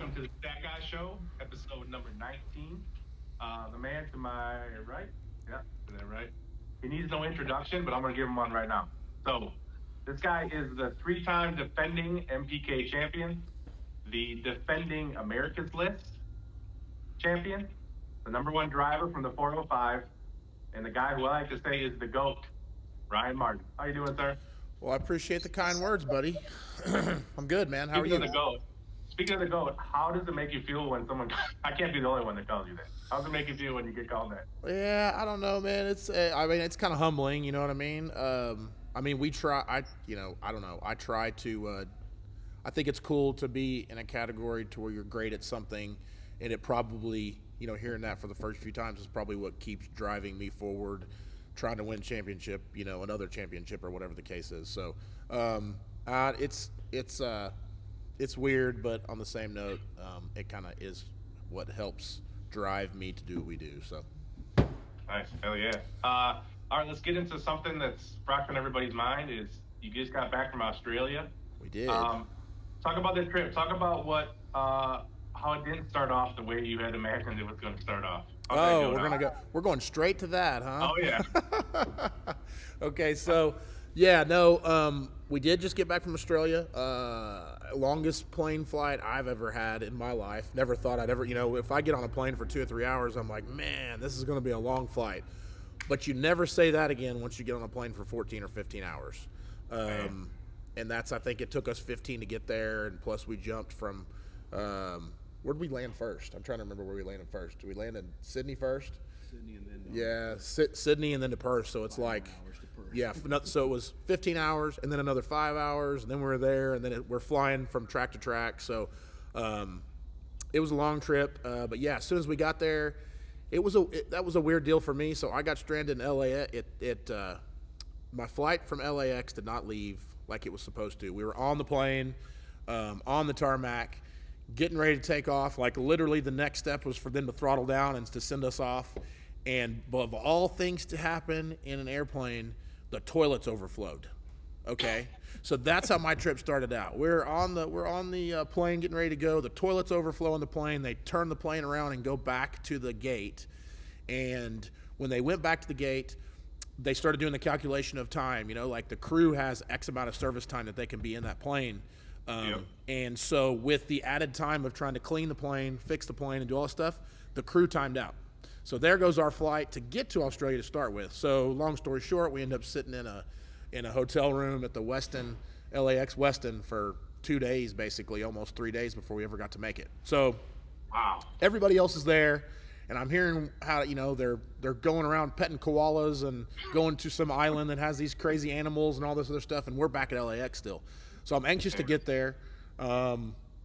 welcome to the That Guy Show, episode number 19. The man to my right, yeah, is that right? He needs no introduction, but I'm going to give him one right now. So, this guy is the three-time defending NPK champion, the defending America's List champion, the number one driver from the 405, and the guy who I like to say is the GOAT, Ryan Martin. How you doing, sir? Well, I appreciate the kind words, buddy. I'm good, man. How are Speaking you? of the GOAT, Speaking of the GOAT, how does it make you feel when someone? I can't be the only one that calls you that. How does it make you feel when you get called that? Yeah, I don't know, man. I mean, it's kind of humbling. You know what I mean? We try. I don't know. I try to. I think it's cool to be in a category to where you're great at something, and it probably, hearing that for the first few times is probably what keeps driving me forward, trying to win championship, another championship or whatever the case is. So, it's weird, but on the same note, it kind of is what helps drive me to do what we do. So, nice, hell yeah. All right, let's get into something that's fresh on everybody's mind. Is you just got back from Australia? We did. Talk about the trip. Talk about what how it didn't start off the way you had imagined it was going to start off. We're going straight to that, huh? Oh yeah. Okay, so yeah, no, we did just get back from Australia. Longest plane flight I've ever had in my life. Never thought I'd ever, if I get on a plane for 2 or 3 hours, I'm like, man, this is going to be a long flight. But you never say that again once you get on a plane for 14 or 15 hours. And I think it took us 15 to get there, and plus we jumped from, where did we land first? I'm trying to remember where we landed first. Did we land in Sydney first? Sydney and then Sydney and then to Perth. So it's like, yeah. So it was 15 hours and then another 5 hours, and then we were there, and then we're flying from track to track. So it was a long trip. But yeah, as soon as we got there, that was a weird deal for me. So I got stranded in LA. My flight from LAX did not leave like it was supposed to. We were on the plane, on the tarmac, getting ready to take off. Like literally the next step was for them to throttle down and to send us off. And above all things to happen in an airplane, the toilets overflowed. Okay, so that's how my trip started out. We're on the plane getting ready to go. The toilets overflow on the plane. They turn the plane around and go back to the gate. And when they went back to the gate, they started doing the calculation of time. Like the crew has X amount of service time that they can be in that plane. And so with the added time of trying to clean the plane, fix the plane, and do all this stuff, the crew timed out. So there goes our flight to get to Australia to start with. So long story short, we end up sitting in a hotel room at the LAX Westin for 2 days, basically, almost 3 days before we ever got to make it. So Wow. Everybody else is there, and I'm hearing how they're going around petting koalas and going to some island that has these crazy animals and all this other stuff, and we're back at LAX still. So I'm anxious to get there.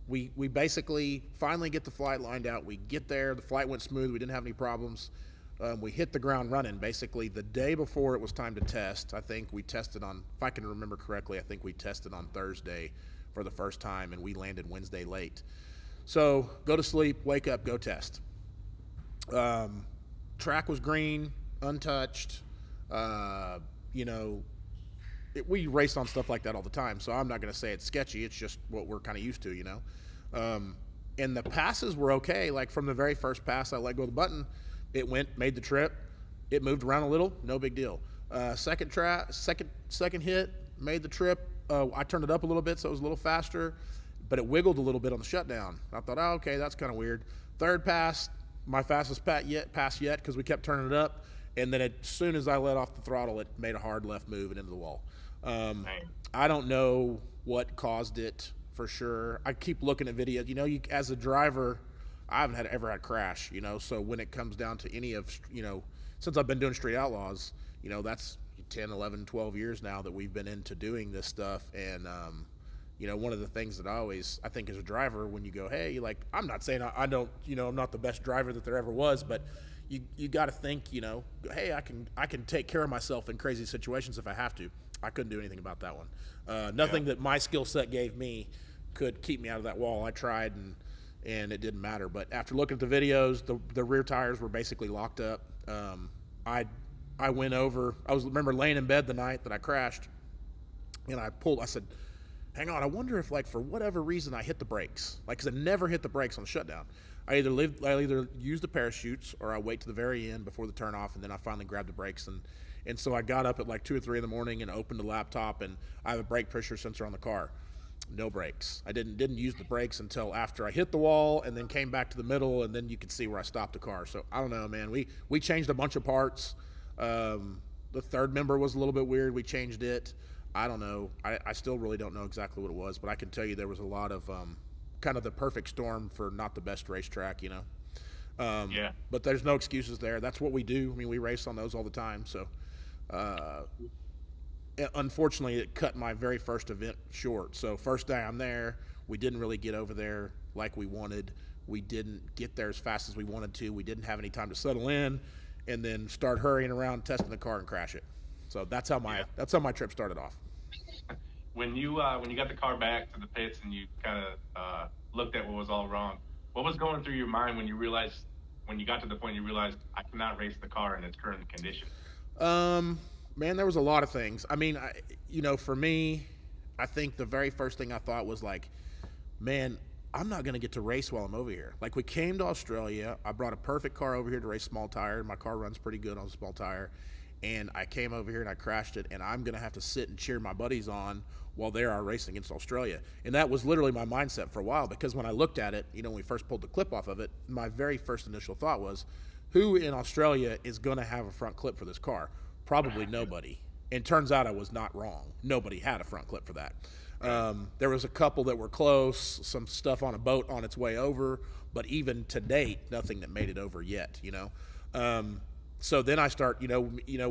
We basically finally get the flight lined out. We get there. The flight went smooth. We didn't have any problems. We hit the ground running. Basically, the day before it was time to test, I think we tested on, if I can remember correctly, I think we tested on Thursday for the first time, and we landed Wednesday late. So go to sleep, wake up, go test. Track was green, untouched. We race on stuff like that all the time, so I'm not going to say it's sketchy. It's just what we're kind of used to, And the passes were okay. Like from the very first pass, I let go of the button. It made the trip. It moved around a little, no big deal. Second hit, made the trip. I turned it up a little bit so it was a little faster, but it wiggled a little bit on the shutdown. I thought, oh, okay, that's kind of weird. Third pass, my fastest pass yet because we kept turning it up, and then as soon as I let off the throttle, it made a hard left move and into the wall. I don't know what caused it for sure. I keep looking at videos. As a driver, I haven't ever had a crash, so when it comes down to any of, since I've been doing Street Outlaws, that's 10, 11, 12 years now that we've been into doing this stuff. And, one of the things that I think as a driver, when you go, hey, I'm not saying I don't, I'm not the best driver that there ever was, but you got to think, hey, I can take care of myself in crazy situations if I have to. I couldn't do anything about that one. Nothing that my skill set gave me could keep me out of that wall. I tried and it didn't matter. But after looking at the videos, the rear tires were basically locked up. I went over. Remember laying in bed the night that I crashed, and I said, hang on, I wonder if like for whatever reason I hit the brakes, like because I never hit the brakes on shutdown. I either use the parachutes or I wait to the very end before the turn off, and then I finally grab the brakes. And so I got up at like 2 or 3 in the morning and opened the laptop, and I have a brake pressure sensor on the car. No brakes. I didn't use the brakes until after I hit the wall, and then came back to the middle, and then you could see where I stopped the car. So I don't know, man. We changed a bunch of parts. The third member was a little bit weird. We changed it. I don't know. I still really don't know exactly what it was, but I can tell you there was a lot of kind of the perfect storm for not the best racetrack, you know. Yeah. But there's no excuses there. That's what we do. I mean, we race on those all the time. So, unfortunately, it cut my very first event short. So first day I'm there, we didn't really get over there like we wanted. We didn't get there as fast as we wanted to. We didn't have any time to settle in, and then start hurrying around testing the car and crash it. So that's how my trip started off. When you got the car back to the pits and you kind of looked at what was all wrong, what was going through your mind when you got to the point you realized I cannot race the car in its current condition? Man, there was a lot of things. I mean, for me, I think the very first thing I thought was like, man, I'm not going to get to race while I'm over here. Like, we came to Australia. I brought a perfect car over here to race small tire. My car runs pretty good on a small tire. And I came over here and I crashed it, and I'm going to have to sit and cheer my buddies on while they are racing against Australia. And that was literally my mindset for a while, because when I looked at it, when we first pulled the clip off of it, my very first initial thought was, who in Australia is going to have a front clip for this car? Probably nobody. And turns out I was not wrong. Nobody had a front clip for that. There was a couple that were close, some stuff on a boat on its way over, but even to date, nothing that made it over yet, So then I start,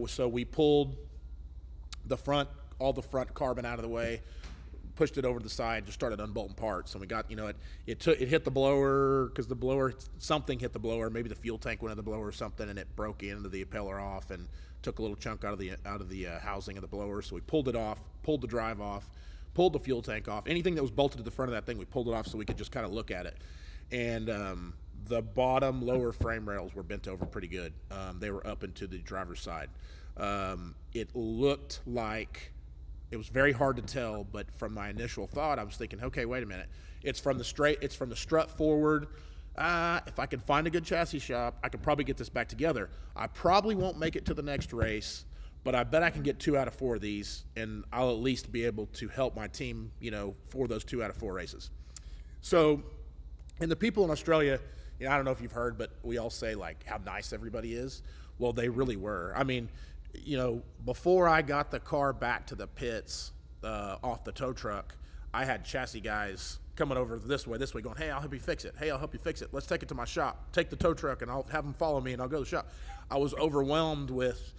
so we pulled all the front carbon out of the way, pushed it over to the side, just started unbolting parts. And we got, it hit the blower, because something hit the blower, maybe the fuel tank went in the blower or something, and it broke into the impeller off and took a little chunk out of the housing of the blower. So we pulled it off, pulled the drive off, pulled the fuel tank off. Anything that was bolted to the front of that thing, we pulled it off so we could just kind of look at it. And the bottom lower frame rails were bent over pretty good. They were up into the driver's side. It looked like, it was very hard to tell, but from my initial thought, I was thinking, okay, wait a minute. It's from the strut forward. If I could find a good chassis shop, I could probably get this back together. I probably won't make it to the next race, but I bet I can get 2 out of 4 of these, and I'll at least be able to help my team, for those 2 out of 4 races. So, and the people in Australia, I don't know if you've heard, but we all say like how nice everybody is. Well, they really were. I mean, before I got the car back to the pits off the tow truck, I had chassis guys coming over this way, going, hey, I'll help you fix it. Hey, I'll help you fix it. Let's take it to my shop. Take the tow truck, and I'll have them follow me, and I'll go to the shop. I was overwhelmed with,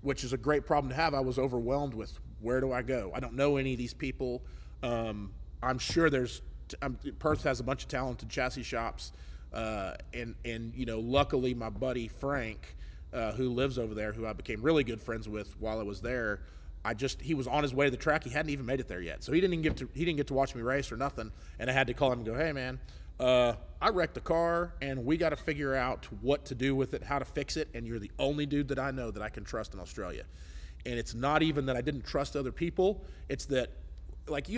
which is a great problem to have, I was overwhelmed with, where do I go? I don't know any of these people. I'm sure Perth has a bunch of talented chassis shops. And luckily my buddy Frank, who lives over there, who I became really good friends with while I was there, he was on his way to the track. He hadn't even made it there yet. So he didn't get to watch me race or nothing. And I had to call him and go, hey man, I wrecked the car and we got to figure out what to do with it, how to fix it. And you're the only dude that I know that I can trust in Australia. And it's not even that I didn't trust other people. It's that, like, when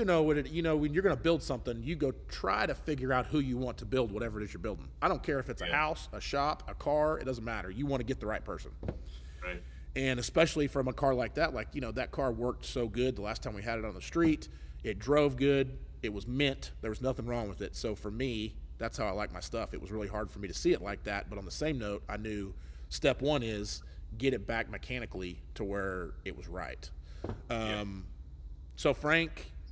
you're going to build something, you go try to figure out who you want to build whatever it is you're building. I don't care if it's a house, a shop, a car, it doesn't matter. You want to get the right person. Right. And especially from a car like that, that car worked so good the last time we had it on the street. It drove good. It was mint. There was nothing wrong with it. So for me, that's how I like my stuff. It was really hard for me to see it like that. But on the same note, I knew step one is get it back mechanically to where it was right. So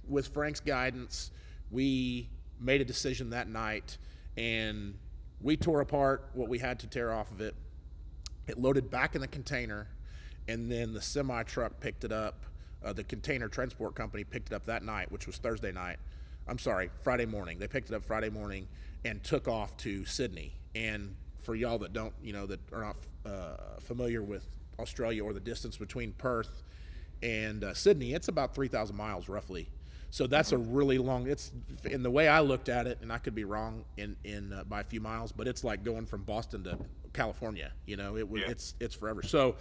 with Frank's guidance, we made a decision that night, and we tore apart what we had to tear off of it. It loaded back in the container, and then the semi truck picked it up. The container transport company picked it up that night, which was Friday morning. They picked it up Friday morning and took off to Sydney. And for y'all that don't, that are not familiar with Australia or the distance between Perth and Sydney, it's about 3,000 miles roughly. So that's a really long, it's, in the way I looked at it, and I could be wrong by a few miles, but it's like going from Boston to California, it's forever. So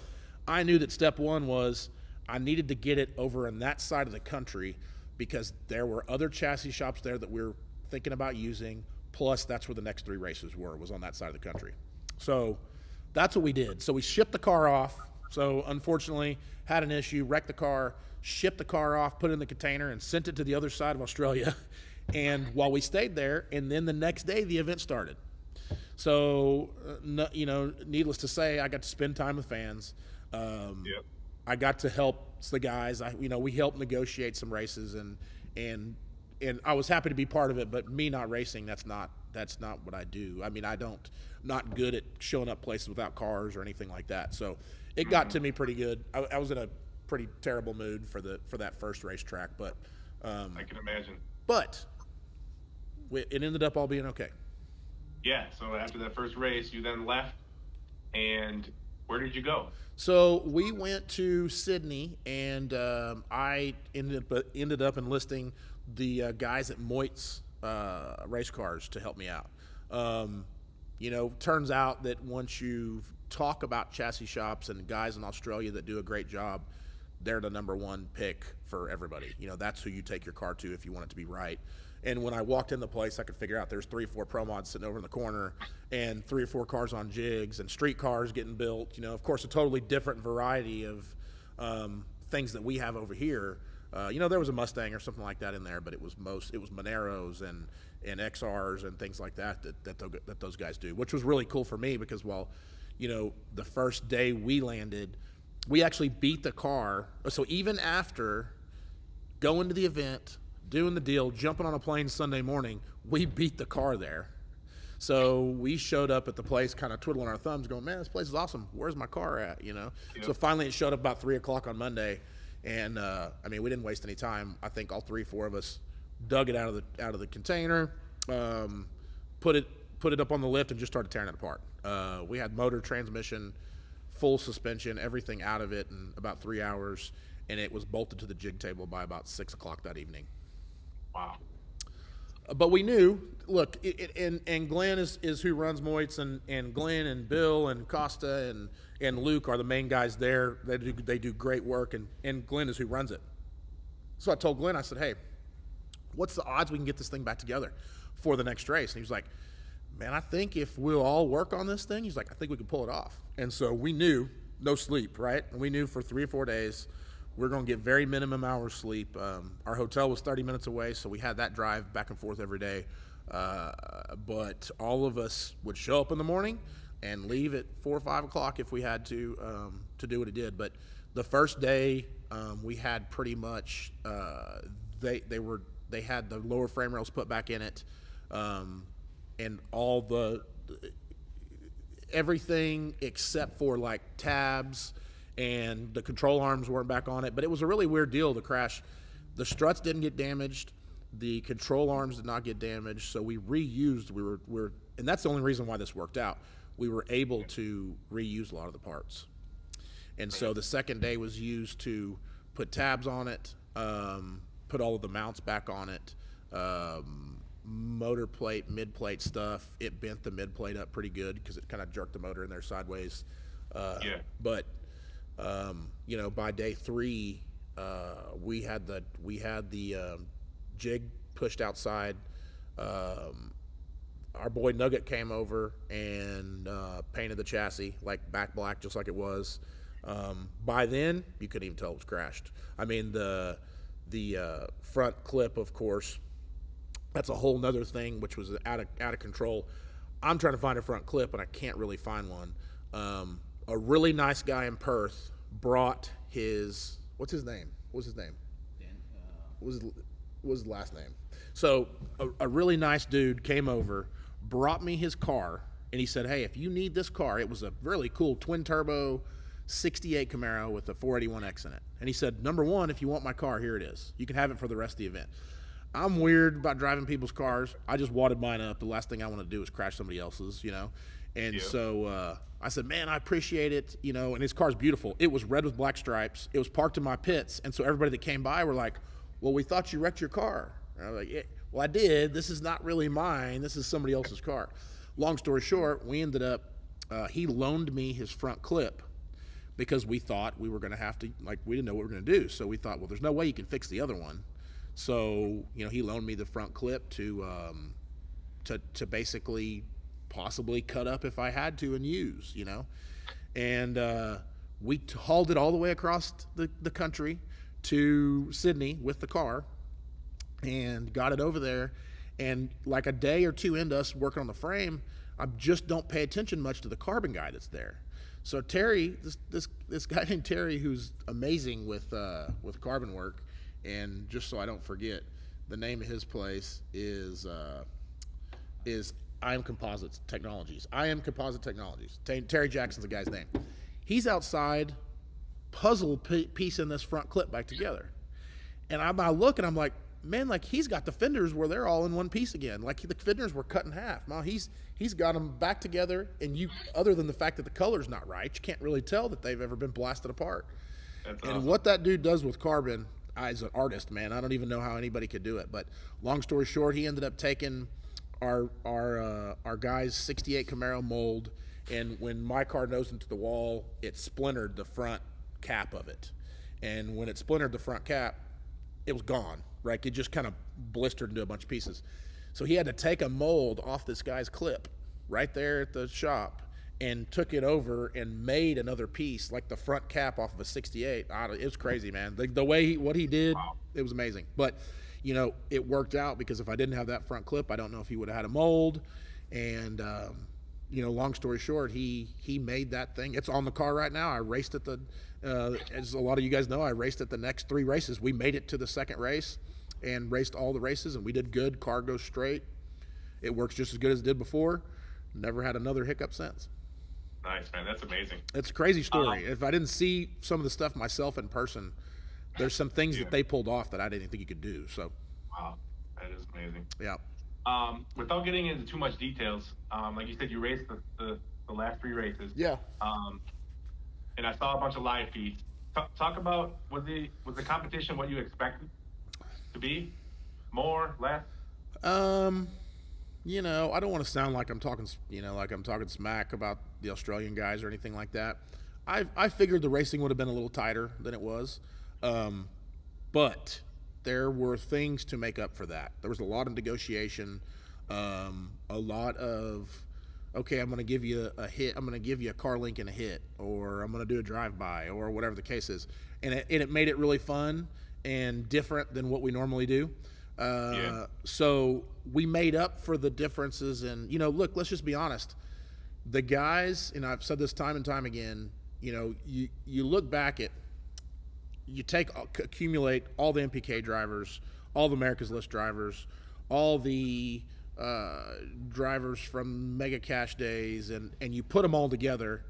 I knew that step one was I needed to get it over on that side of the country because there were other chassis shops there that we were thinking about using. Plus, that's where the next 3 races was on that side of the country. So that's what we did. So we shipped the car off. So unfortunately, had an issue, wrecked the car, shipped the car off, put it in the container, and sent it to the other side of Australia. And while we stayed there, and then the next day the event started. So, needless to say, I got to spend time with fans. I got to help the guys. We helped negotiate some races, and I was happy to be part of it. But me not racing, that's not what I do. I mean, not good at showing up places without cars or anything like that. So it got to me pretty good. I was in a pretty terrible mood for that first racetrack, but I can imagine. But it ended up all being okay. Yeah. So after that first race, you then left, and where did you go? So we went to Sydney, and I ended up enlisting the guys at Moit's race cars to help me out. Turns out that once you talk about chassis shops and guys in Australia that do a great job, they're the number one pick for everybody. That's who you take your car to if you want it to be right. And when I walked in the place, I could figure out there's 3 or 4 Pro Mods sitting over in the corner, and 3 or 4 cars on jigs, and street cars getting built. Of course, a totally different variety of things that we have over here. There was a Mustang or something like that in there, but it was Moneros and XRs and things like that those guys do, which was really cool for me because the first day we landed, we actually beat the car. So even after going to the event, doing the deal, jumping on a plane Sunday morning, we beat the car there. So we showed up at the place kind of twiddling our thumbs going, man, this place is awesome. Where's my car at, Yep. So finally it showed up about 3 o'clock on Monday. And, we didn't waste any time. I think all 3 or 4 of us dug it out of the container, put it up on the lift, and just started tearing it apart. We had motor, transmission, full suspension, everything out of it in about 3 hours, and it was bolted to the jig table by about 6 o'clock that evening. Wow. But we knew, look, and Glenn is who runs Moit's, and Glenn and Bill and Costa and Luke are the main guys there. They do great work, and Glenn is who runs it. So I told Glenn, I said, hey, what's the odds we can get this thing back together for the next race? And he was like, man, I think if we'll all work on this thing, he's like, I think we can pull it off. And so we knew, no sleep, right? And we knew for 3 or 4 days we're going to get very minimum hours sleep. Our hotel was 30 minutes away, so we had that drive back and forth every day. But all of us would show up in the morning and leave at 4 or 5 o'clock if we had to do what it did. But the first day we had pretty much they had the lower frame rails put back in it, and all everything except for like tabs, and the control arms weren't back on it. But it was a really weird deal, the crash. The struts didn't get damaged, the control arms did not get damaged, so we reused. And that's the only reason why this worked out. We were able to reuse a lot of the parts. And so the second day was used to put tabs on it, put all of the mounts back on it, motor plate, mid plate stuff. It bent the mid plate up pretty good because it kind of jerked the motor in there sideways. But by day 3, we had the jig pushed outside. Our boy Nugget came over and painted the chassis back black, just like it was. By then, you couldn't even tell it was crashed. I mean, the front clip, of course, that's a whole nother thing, which was out of control. I'm trying to find a front clip, and I can't really find one. A really nice guy in Perth brought what's his name? What was his last name? So a really nice dude came over, brought me his car, and he said, hey, if you need this car, it was a really cool twin turbo 68 Camaro with a 481X in it. And he said, number one, if you want my car, here it is. You can have it for the rest of the event. I'm weird about driving people's cars. I just wadded mine up. The last thing I want to do is crash somebody else's, And so I said, man, I appreciate it, and his car's beautiful. It was red with black stripes. It was parked in my pits. And so everybody that came by were like, well, we thought you wrecked your car. And I was like, yeah, well, I did. This is not really mine. This is somebody else's car. Long story short, we ended up, he loaned me his front clip because we thought we were going to have to, we didn't know what we were going to do. So we thought, well, there's no way you can fix the other one. So, you know, he loaned me the front clip to basically possibly cut up if I had to and use, you know. And we hauled it all the way across the country to Sydney with the car and got it over there. And like a day or two into us working on the frame, I just don't pay attention much to the carbon guy that's there. So Terry, this guy named Terry, who's amazing with carbon work, and just so I don't forget, the name of his place is I Am Composite Technologies. I Am Composite Technologies. Terry Jackson's the guy's name. He's outside piecing this front clip back together. And I look and I'm like, man, like he's got the fenders where they're all in one piece again. Like the fenders were cut in half. Now he's got them back together, and other than the fact that the color's not right, you can't really tell that they've ever been blasted apart. That's awesome. And what that dude does with carbon, as an artist, man, I don't even know how anybody could do it. But long story short, he ended up taking our guy's '68 Camaro mold, and when my car nosed into the wall, it splintered the front cap of it. And when it splintered the front cap, it was gone. Right, it just kind of blistered into a bunch of pieces. So he had to take a mold off this guy's clip right there at the shop and took it over and made another piece, like the front cap off of a '68. It was crazy, man. The way what he did, it was amazing. But you know, it worked out because if I didn't have that front clip, I don't know if he would have had a mold. And you know, long story short, he made that thing. It's on the car right now. I raced at as a lot of you guys know, I raced at the next 3 races. We made it to the second race and raced all the races, and we did good. Car goes straight. It works just as good as it did before. Never had another hiccup since. Nice, man. That's amazing. It's a crazy story. If I didn't see some of the stuff myself in person, there's some things that they pulled off that I didn't think you could do. So. Wow, that is amazing. Yeah. Without getting into too much details, like you said, you raced the last 3 races. Yeah. And I saw a bunch of live feeds. Talk about was the competition what you expected to be? More, less? You know, I don't want to sound like I'm talking, smack about the Australian guys or anything like that. I figured the racing would have been a little tighter than it was, but there were things to make up for that. There was a lot of negotiation, a lot of, okay, I'm going to give you a hit, I'm going to give you a car link and a hit, or I'm going to do a drive-by, or whatever the case is. And it made it really fun and different than what we normally do. So we made up for the differences. And, you know, look, let's just be honest. The guys, and I've said this time and time again, you know, you look back at, you accumulate all the NPK drivers, all the America's List drivers, all the drivers from Mega Cash days, and you put them all together,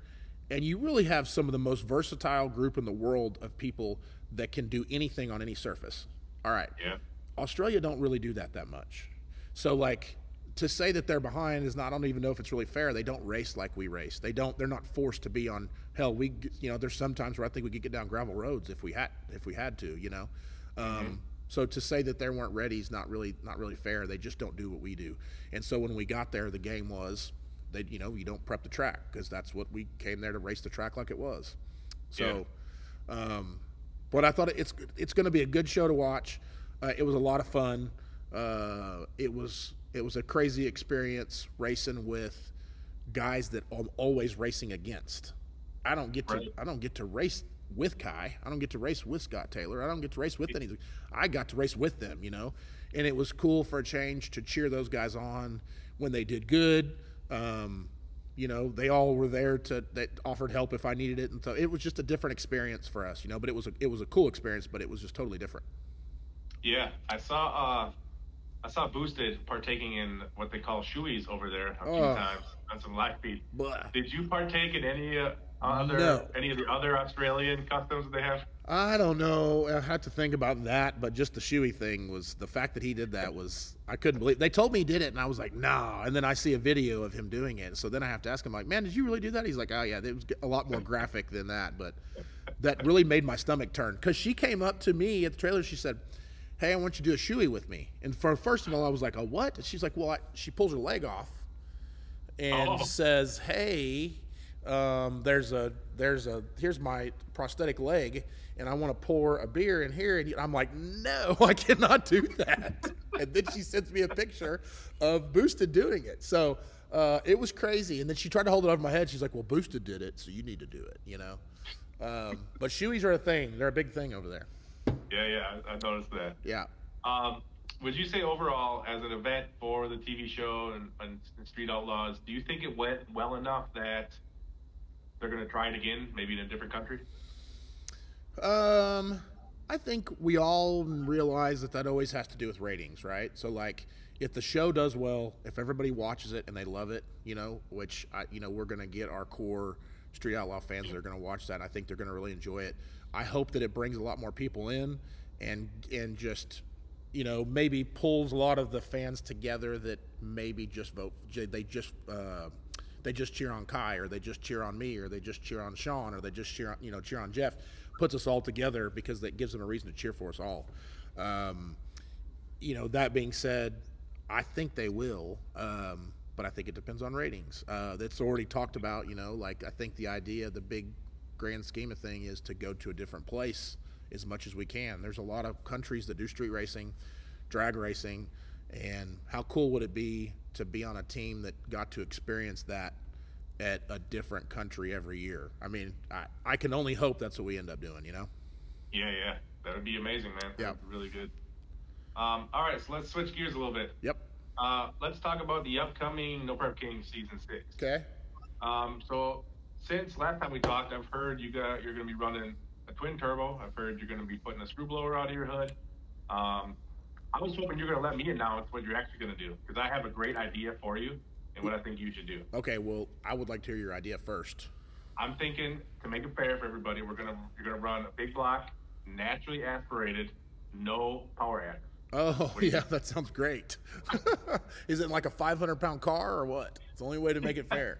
and you really have some of the most versatile group in the world of people that can do anything on any surface. All right. Yeah. Australia don't really do that much. So, like, to say that they're behind is not, I don't even know if it's really fair. They don't race like we race. They're not forced to be on, hell, there's some times where I think we could get down gravel roads if we had to, you know. So to say that they weren't ready is not really fair. They just don't do what we do. And so when we got there, the game was, you don't prep the track, because that's what we came there to, race the track like it was. So, but I thought it's going to be a good show to watch. It was a lot of fun. It was a crazy experience racing with guys that I'm always racing against. I don't get to race with Kai. I don't get to race with Scott Taylor. I don't get to race with anything. I got to race with them, you know. And it was cool for a change to cheer those guys on when they did good. You know, they all were there that offered help if I needed it, and so it was just a different experience for us, you know. But it was a cool experience, but it was just totally different. Yeah, I saw Boosted partaking in what they call shoeies over there a few times on some live feed. Did you partake in any of the other Australian customs that they have? I don't know. I had to think about that, but just the shoey thing was, the fact that he did that was, I couldn't believe. They told me he did it, and I was like, nah. And then I see a video of him doing it, so then I have to ask him, like, man, did you really do that? He's like, oh yeah, it was a lot more graphic than that, but that really made my stomach turn, because she came up to me at the trailer. She said, hey, I want you to do a shoey with me. And first of all, I was like, a what? And she's like, well, she pulls her leg off and says, hey, Here's my prosthetic leg, and I want to pour a beer in here, and I'm like, no, I cannot do that. And then she sends me a picture of Boosted doing it. So it was crazy. And then she tried to hold it over my head. She's like, well, Boosted did it, so you need to do it, you know. But shoeies are a thing. They're a big thing over there. Yeah, I noticed that. Yeah. Would you say overall, as an event for the TV show and Street Outlaws, do you think it went well enough that they're going to try it again, maybe in a different country? I think we all realize that always has to do with ratings, right? So like, if the show does well, if everybody watches it and they love it, you know, which we're going to get our core Street Outlaw fans that are going to watch that. I think they're going to really enjoy it. I hope that it brings a lot more people in, and just, you know, maybe pulls a lot of the fans together that maybe just vote. They just cheer on Kai, or they just cheer on me, or they just cheer on Sean, or they just cheer on Jeff. Puts us all together because that gives them a reason to cheer for us all. That being said, I think they will, but I think it depends on ratings. That's already talked about. Like, I think the idea, the big grand scheme of thing, is to go to a different place as much as we can. There's a lot of countries that do street racing, drag racing, and how cool would it be to be on a team that got to experience that at a different country every year? I mean, I can only hope that's what we end up doing, Yeah, that would be amazing, man. Yeah. Really good. All right, so let's switch gears a little bit. Yep. Let's talk about the upcoming No Prep King Season 6. Okay. So since last time we talked, I've heard you're going to be running a twin turbo. I've heard you're going to be putting a screw blower out of your hood. I was hoping you're going to let me announce what you're actually going to do, because I have a great idea for you and what I think you should do. Okay, well, I would like to hear your idea first. I'm thinking, to make it fair for everybody, you're gonna run a big block, naturally aspirated, no power add. Oh, yeah, that sounds great. Is it like a 500-pound car or what? It's the only way to make it fair.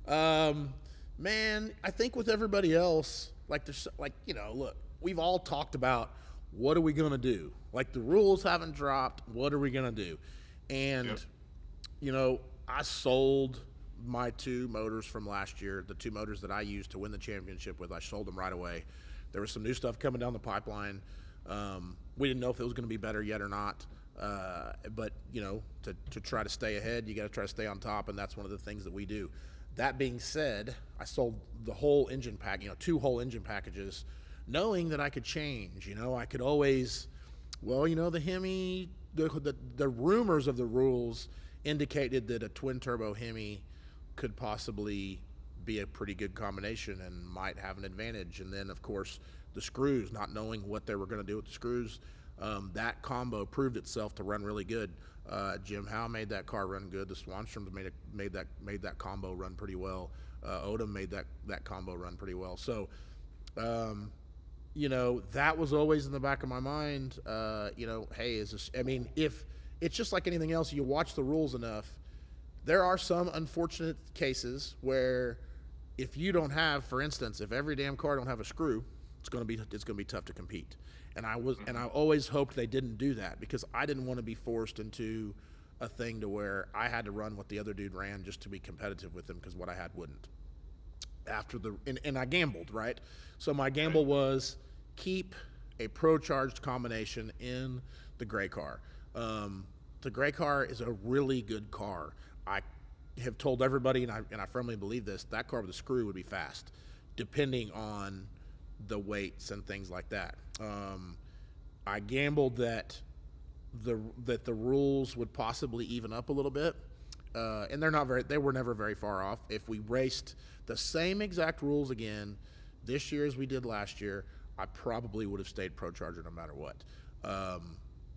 Man, I think with everybody else, look, we've all talked about, what are we going to do? Like, the rules haven't dropped. What are we going to do? And, Yep. I sold my 2 motors from last year, the 2 motors that I used to win the championship with. I sold them right away. There was some new stuff coming down the pipeline. We didn't know if it was going to be better yet or not. But, to try to stay ahead, you got to try to stay on top, and that's one of the things that we do. That being said, I sold the whole engine pack, 2 whole engine packages, knowing that I could change. I could always, the Hemi, the rumors of the rules indicated that a twin turbo Hemi could possibly be a pretty good combination and might have an advantage. And then, of course, the screws, not knowing what they were going to do with the screws, that combo proved itself to run really good. Jim Howe made that car run good. The Swanstroms made that combo run pretty well. Odom made that combo run pretty well. So, that was always in the back of my mind. Hey, is this? I mean, if it's just like anything else, you watch the rules enough, there are some unfortunate cases where if you don't have, for instance, if every damn car don't have a screw, it's going to be tough to compete. And I always hoped they didn't do that, because I didn't want to be forced into a thing to where I had to run what the other dude ran just to be competitive with him, because what I had wouldn't. And I gambled, right? So my gamble was keep a pro-charged combination in the gray car. The gray car is a really good car. I have told everybody, and I firmly believe this, that car with a screw would be fast, depending on the weights and things like that. I gambled that the rules would possibly even up a little bit, and they were never very far off. If we raced the same exact rules again this year as we did last year, I probably would have stayed Pro Charger no matter what.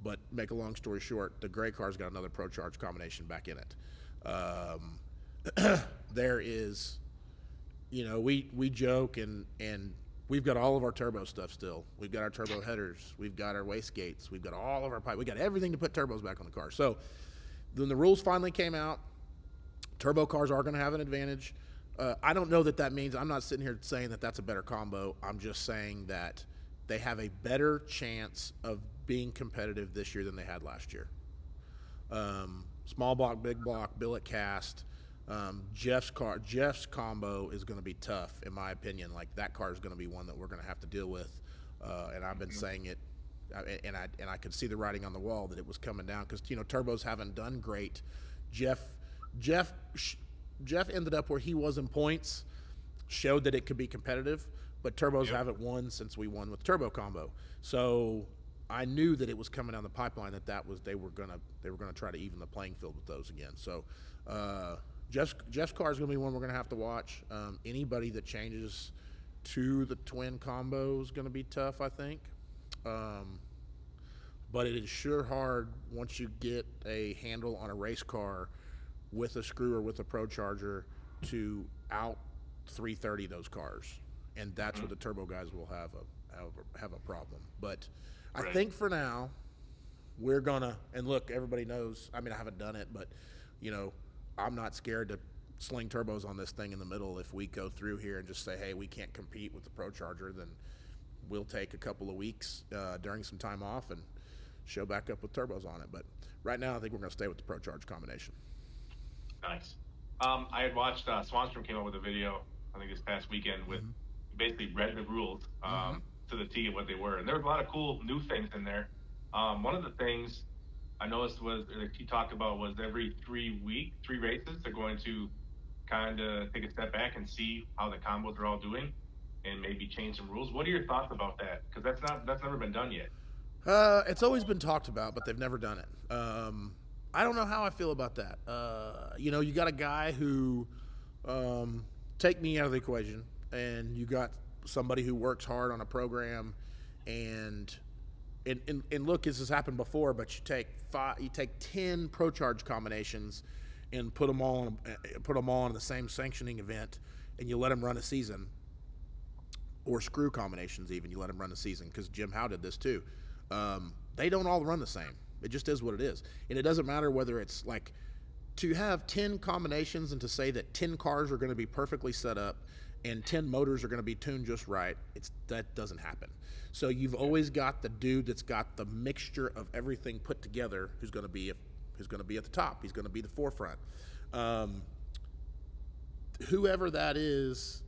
But make a long story short, the gray car's got another Pro Charge combination back in it. There is, we joke and we've got all of our turbo stuff still. We've got our turbo headers. We've got our wastegates. We've got all of our pipe. We got everything to put turbos back on the car. So then the rules finally came out. Turbo cars are going to have an advantage. I don't know that means, I'm not sitting here saying that that's a better combo. I'm just saying that they have a better chance of being competitive this year than they had last year. Small block, big block, billet cast, Jeff's combo is going to be tough, in my opinion. Like that car is going to be one that we're going to have to deal with, and I've been saying it, and I could see the writing on the wall that it was coming down because turbos haven't done great. Jeff Jeff ended up where he was in points, showed that it could be competitive, but turbos haven't won since we won with turbo combo. So I knew that it was coming down the pipeline that they were gonna try to even the playing field with those again. So Jeff's car is gonna be one we're gonna have to watch. Anybody that changes to the twin combo is gonna be tough, I think. But it is sure hard once you get a handle on a race car with a screw or with a Pro Charger to out 330 those cars, and that's where the turbo guys will have a problem. But I think for now we're gonna, and look, everybody knows. I mean, I haven't done it, but I'm not scared to sling turbos on this thing in the middle. If we go through here and just say, hey, we can't compete with the Pro Charger, then we'll take a couple of weeks during some time off and show back up with turbos on it. But right now, I think we're going to stay with the Pro Charge combination. Nice. I had watched Swanstrom came up with a video, I think this past weekend, with basically read the rules to the T of what they were. And there was a lot of cool new things in there. One of the things I noticed was he talked about was every 3 races, they're going to kind of take a step back and see how the combos are all doing and maybe change some rules. What are your thoughts about that? Because that's never been done yet. It's always been talked about, but they've never done it. I don't know how I feel about that. You got a guy who take me out of the equation, and you got somebody who works hard on a program, and look, this has happened before, but you take 10 Pro Charge combinations and put them all in the same sanctioning event, and you let them run a season, or screw combinations even. You let them run a season, because Jim Howe did this too. They don't all run the same. It just is what it is. And it doesn't matter whether it's like to have 10 combinations and to say that 10 cars are going to be perfectly set up and 10 motors are going to be tuned just right. That doesn't happen. So you've always got the dude that's got the mixture of everything put together who's going to be at the top. He's going to be the forefront. Whoever that is,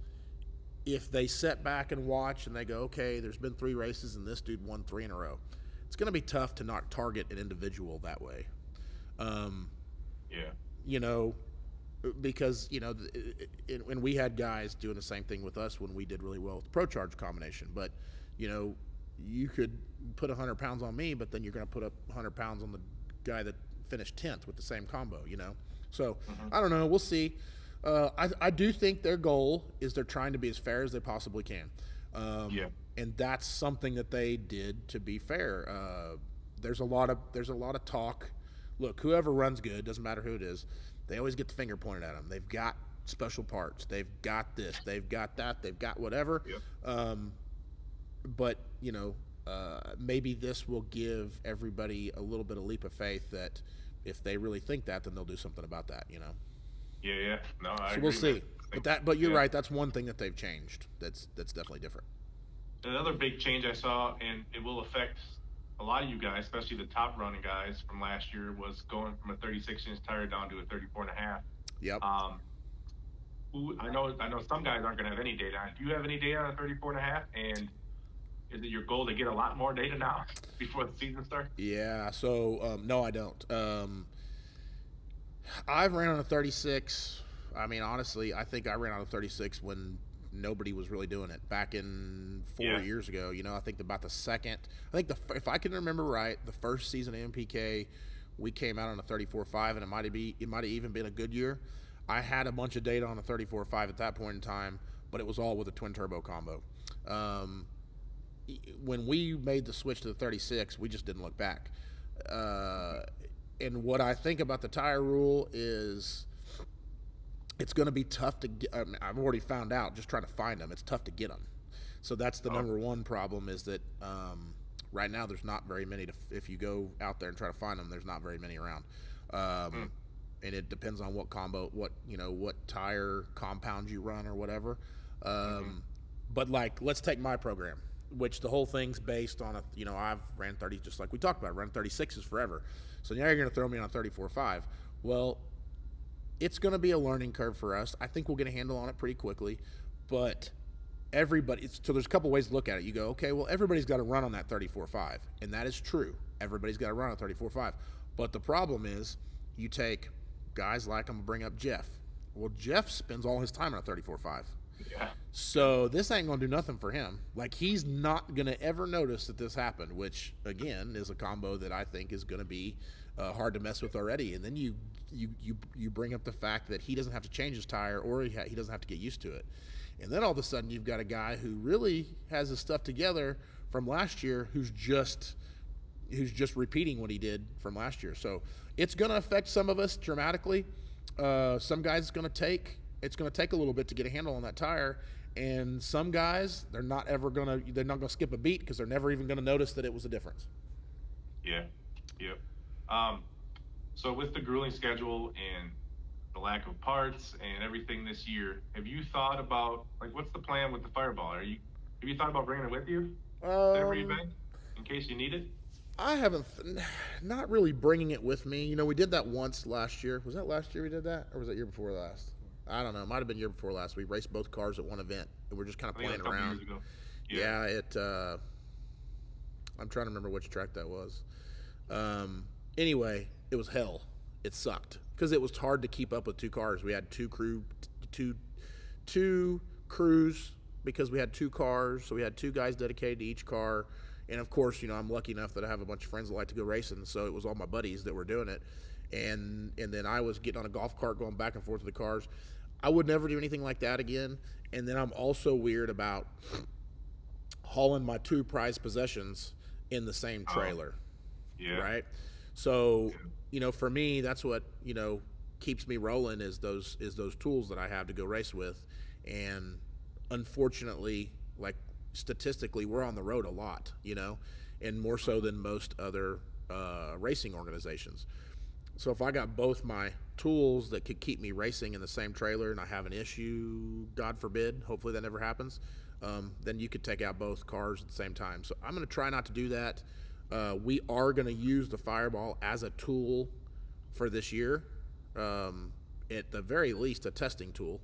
if they sit back and watch and they go, okay, there's been 3 races and this dude won 3 in a row, it's going to be tough to not target an individual that way. Because, and we had guys doing the same thing with us when we did really well with the Pro Charge combination. But, you could put 100 pounds on me, but then you're going to put up 100 pounds on the guy that finished 10th with the same combo, So, I don't know. We'll see. I do think their goal is they're trying to be as fair as they possibly can. And that's something that they did to be fair. There's a lot of talk. Look, whoever runs good, doesn't matter who it is, they always get the finger pointed at them. They've got special parts. They've got this. They've got that. They've got whatever. But maybe this will give everybody a little bit of leap of faith that if they really think that, then they'll do something about that. Yeah. No, I agree. We'll see. But you're right. That's one thing that they've changed. That's definitely different. Another big change I saw, and it will affect a lot of you guys, especially the top running guys from last year, was going from a 36-inch tire down to a 34.5. Yep. I know some guys aren't going to have any data on it. Do you have any data on a 34.5? And is it your goal to get a lot more data now before the season starts? Yeah. So no, I don't. I've ran on a 36. I mean, honestly, I think I ran on a 36 when nobody was really doing it back in 4 years ago. I think about the second. I think if I can remember right, the first season of NPK, we came out on a 34.5, and it might have even been a good year. I had a bunch of data on a 34.5 at that point in time, but it was all with a twin turbo combo. When we made the switch to the 36, we just didn't look back. And what I think about the tire rule is it's going to be tough to get. I've already found out just trying to find them. It's tough to get them. So that's the number one problem, is that right now there's not very many. If you go out there and try to find them, there's not very many around. And it depends on what combo, what tire compound you run or whatever. But like, let's take my program, which the whole thing's based on I've ran 30, just like we talked about, ran 36s forever. So now you're going to throw me on a 34.5. Well, it's going to be a learning curve for us. I think we'll get a handle on it pretty quickly, but everybody, so there's a couple ways to look at it. You go, okay, well, everybody's got to run on that 34.5, and that is true. Everybody's got to run on 34.5. But the problem is, you take guys like, I'm going to bring up Jeff. Well, Jeff spends all his time on a 34.5. Yeah. So this ain't going to do nothing for him. Like, he's not going to ever notice that this happened, which, again, is a combo that I think is going to be hard to mess with already. And then you bring up the fact that he doesn't have to change his tire, or he doesn't have to get used to it. And then all of a sudden you've got a guy who really has his stuff together from last year who's just repeating what he did from last year. So it's going to affect some of us dramatically. Some guys it's going to take a little bit to get a handle on that tire, and some guys they're not going to skip a beat because they're never even going to notice that it was a difference. Yeah. Yep. So with the grueling schedule and the lack of parts and everything this year, have you thought about, like, what's the plan with the Fireball? Have you thought about bringing it with you to every event in case you need it? I haven't, not really bringing it with me. You know, we did that once last year. Was that last year we did that, or was that year before last? I don't know. It might have been year before last. We raced both cars at one event, and we're just kind of playing around. Yeah, I'm trying to remember which track that was. Anyway, it was hell. It sucked because it was hard to keep up with two cars. We had two crews because we had two cars, so we had two guys dedicated to each car. And of course, you know, I'm lucky enough that I have a bunch of friends that like to go racing, so it was all my buddies that were doing it. And then I was getting on a golf cart going back and forth to the cars. I would never do anything like that again. And then I'm also weird about hauling my two prized possessions in the same trailer. Yeah. Right? So, you know, for me, that's what, you know, keeps me rolling is those tools that I have to go race with. And unfortunately, like, statistically, we're on the road a lot, you know, and more so than most other racing organizations. So if I got both my tools that could keep me racing in the same trailer and I have an issue, God forbid, hopefully that never happens, then you could take out both cars at the same time. So I'm going to try not to do that. We are going to use the Fireball as a tool for this year, at the very least a testing tool,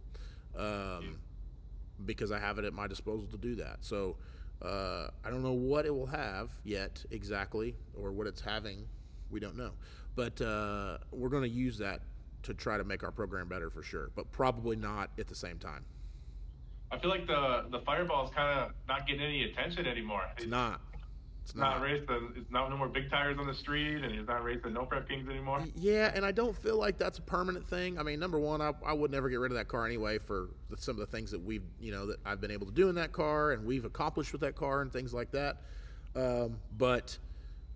because I have it at my disposal to do that. So I don't know what it will have yet exactly, or what it's having. We don't know. But we're going to use that to try to make our program better for sure, but probably not at the same time. I feel like the Fireball is kind of not getting any attention anymore. It's not. It's not racing. It's not no more big tires on the street, and he's not racing no prep kings anymore. Yeah, and I don't feel like that's a permanent thing. I mean, number one, I would never get rid of that car anyway for some of the things that we've, you know, that I've been able to do in that car and we've accomplished with that car and things like that. But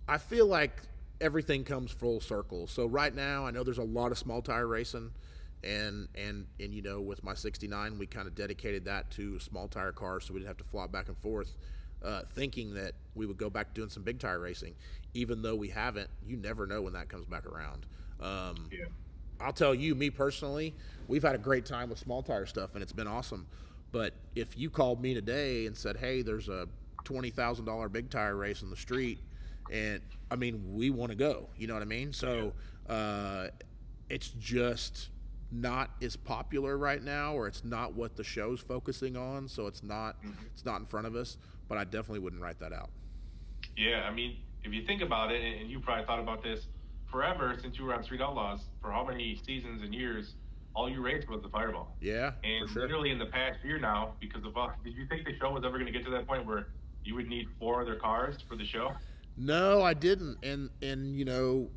I feel like everything comes full circle. So right now, I know there's a lot of small tire racing, and you know, with my 69, we kind of dedicated that to a small tire car, so we didn't have to flop back and forth. Thinking that we would go back doing some big tire racing, even though we haven't. You never know when that comes back around. Yeah. I'll tell you, me personally, we've had a great time with small tire stuff, and it's been awesome. But if you called me today and said, hey, there's a $20,000 big tire race on the street, and, I mean, we want to go. You know what I mean? So it's just not as popular right now, or it's not what the show's focusing on, so it's not in front of us. But I definitely wouldn't write that out. Yeah, I mean, if you think about it, and you probably thought about this forever since you were on Street Outlaws, for how many seasons and years, all you raced was the Fireball. Yeah, and for sure. Literally in the past year now, because of us, did you think the show was ever going to get to that point where you would need 4 other cars for the show? No, I didn't. And you know,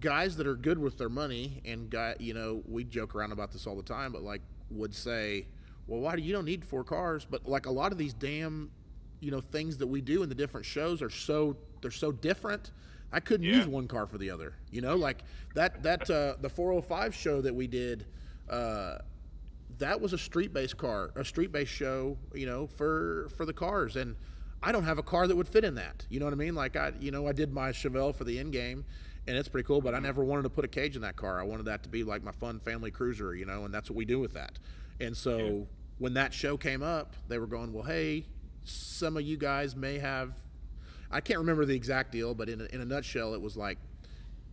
guys that are good with their money, and you know, we joke around about this all the time, but like would say, well, why do you don't need 4 cars? But like a lot of these damn, you know, things that we do in the different shows they're so different. I couldn't use one car for the other. You know, like that the 405 show that we did, that was a street-based show, you know, for the cars, and I don't have a car that would fit in that. You know what I mean? Like I did my Chevelle for the end game, and it's pretty cool, but I never wanted to put a cage in that car. I wanted that to be like my fun family cruiser, you know, and that's what we do with that. And so when that show came up, they were going, well, hey, some of you guys may have, I can't remember the exact deal, but in a nutshell, it was like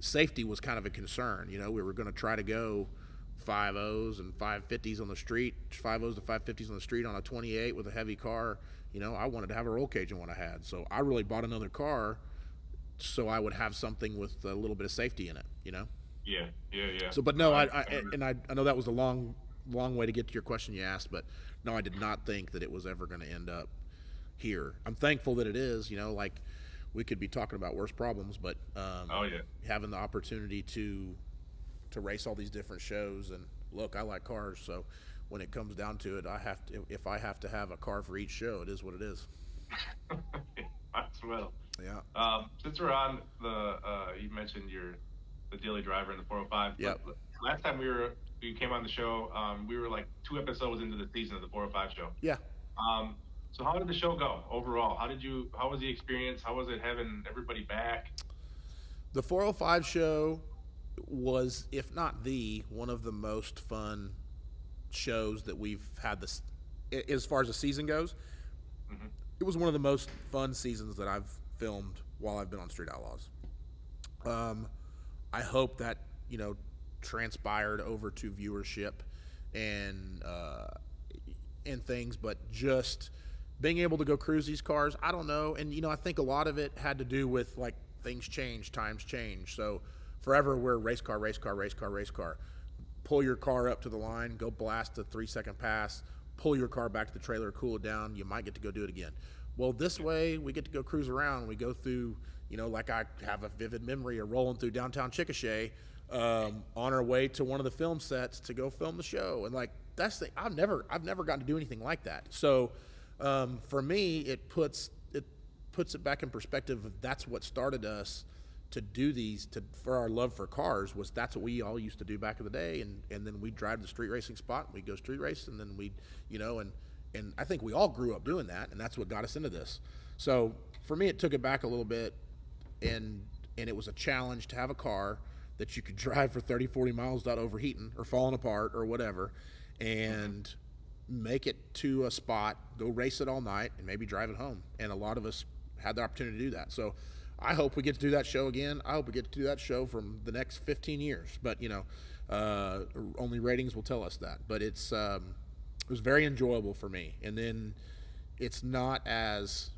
safety was kind of a concern. You know, we were going to try to go 5.0s and 550s on the street, 5.0s to 550s on the street on a 28 with a heavy car. I wanted to have a roll cage in what I had. So I really bought another car so I would have something with a little bit of safety in it, Yeah, yeah. So, but no, I know that was a long way to get to your question you asked, but no, I did not think that it was ever going to end up here. I'm thankful that it is, like we could be talking about worse problems, but oh yeah, having the opportunity to race all these different shows, and look, I like cars, so when it comes down to it, if I have to have a car for each show, it is what it is. Might as well. Yeah. Since we're on the, you mentioned the daily driver in the 405. Yep. Last time you came on the show, we were like 2 episodes into the season of the 405 show. Yeah. So how did the show go overall? How was the experience? How was it having everybody back? The 405 show was, if not one of the most fun shows that we've had this, as far as the season goes. Mm-hmm. It was one of the most fun seasons that I've filmed while I've been on Street Outlaws. I hope that, transpired over to viewership and things, but just being able to go cruise these cars, I don't know. And, I think a lot of it had to do with, like, things change, times change. So forever we're race car. Pull your car up to the line, go blast a 3-second pass, pull your car back to the trailer, cool it down. You might get to go do it again. Well, this way we get to go cruise around. We go through, like I have a vivid memory of rolling through downtown Chickasha on our way to one of the film sets to go film the show. And, like, that's the thing. I've never gotten to do anything like that. So for me, it puts it back in perspective. That's what started us to do these, for our love for cars, was that's what we all used to do back in the day. And then we'd drive to the street racing spot, and we'd go street race, and then we'd, and I think we all grew up doing that, and that's what got us into this. So for me, it took it back a little bit, and it was a challenge to have a car that you could drive for 30, 40 miles without overheating or falling apart or whatever, and make it to a spot, go race it all night, and maybe drive it home. And a lot of us had the opportunity to do that. So I hope we get to do that show again. I hope we get to do that show from the next 15 years. But, only ratings will tell us that. But it was very enjoyable for me. And then it's not as,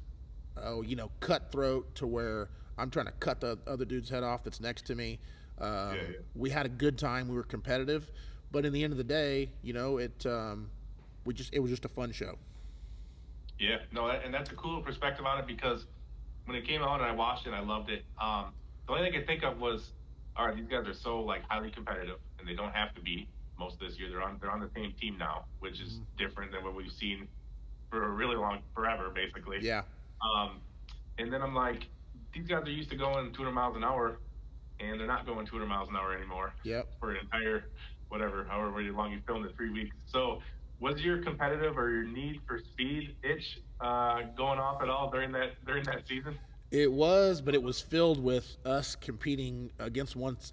cutthroat to where I'm trying to cut the other dude's head off that's next to me. We had a good time. We were competitive. But in the end of the day, it was just a fun show. Yeah, no, and that's a cool perspective on it, because when it came out and I watched it, I loved it. The only thing I could think of was, all right, these guys are so, like, highly competitive, and they don't have to be most of this year. They're on the same team now, which is different than what we've seen for a really forever, basically. Yeah. And then I'm like, these guys are used to going 200 miles an hour, and they're not going 200 miles an hour anymore. Yep. For an entire, however long you filmed it, 3 weeks. So was your competitive or your need for speed itch going off at all during that season? It was, but it was filled with us competing against once.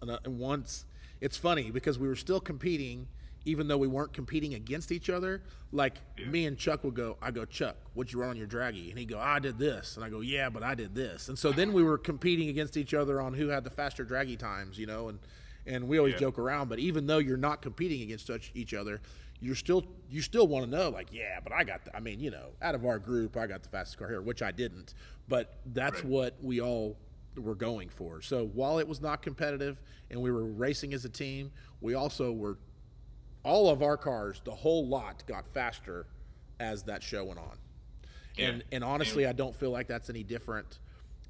It's funny because we were still competing, even though we weren't competing against each other. Like, me and Chuck would go, I go, Chuck, what'd you run on your draggy? And he'd go, I did this. And I go, yeah, but I did this. And so then we were competing against each other on who had the faster draggy times, and we always joke around. But even though you're not competing against each other, you still want to know, like, yeah, but I got out of our group, I got the fastest car here, which I didn't. But that's what we all were going for. So while it was not competitive and we were racing as a team, we also were, all of our cars, the whole lot got faster as that show went on. Yeah. And honestly, I don't feel like that's any different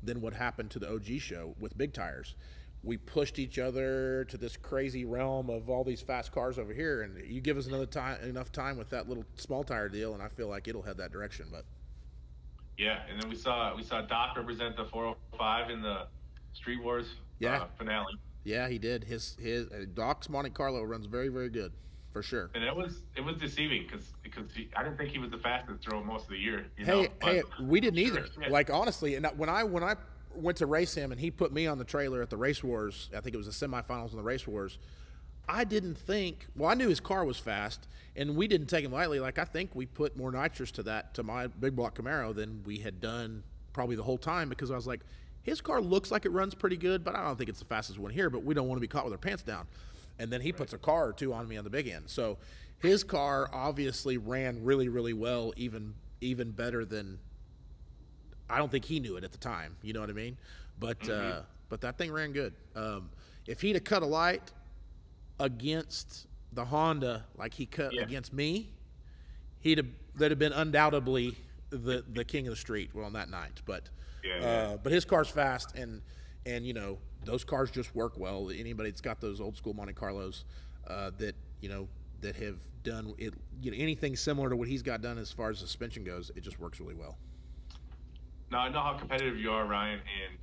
than what happened to the OG show with big tires. We pushed each other to this crazy realm of all these fast cars over here, and you give us enough time with that little small tire deal, and I feel like it'll head that direction. But yeah, and then we saw Doc represent the 405 in the Street Wars finale. Yeah, he did. His Doc's Monte Carlo runs very, very good, for sure. And it was deceiving because I didn't think he was the fastest throw most of the year. Hey, we didn't either. Yeah. Like, honestly, and when I went to race him and he put me on the trailer at the Race Wars, I think it was the semifinals in the Race Wars, I didn't think, I knew his car was fast, and we didn't take him lightly. Like, I think we put more nitrous to my big block Camaro than we had done probably the whole time, because I was like, his car looks like it runs pretty good, but I don't think it's the fastest one here, but we don't want to be caught with our pants down. and then he puts a car or two on me on the big end. So his car obviously ran really, really well, even better than, I don't think he knew it at the time. You know what I mean? But that thing ran good. If he'd have cut a light against the Honda like he cut against me, that'd have been undoubtedly the king of the street on that night. But but his car's fast, and you know, those cars just work well. Anybody that's got those old school Monte Carlos that that have done it, anything similar to what he's got done as far as suspension goes, it just works really well. Now I know how competitive you are, Ryan, and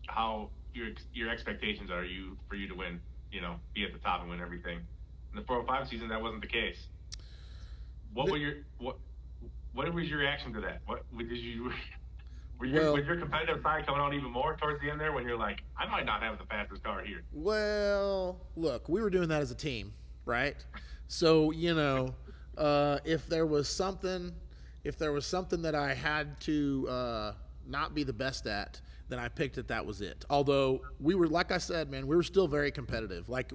how your expectations are for you to win. You know, be at the top and win everything. In the 405 season, that wasn't the case. What was your reaction to that? Was your competitive side coming out even more towards the end there when you're like, I might not have the fastest car here? Well, look, we were doing that as a team, right? So, if there was something that I had to not be the best at, then I picked it. That was it. Although we were, like I said, man, we were still very competitive. Like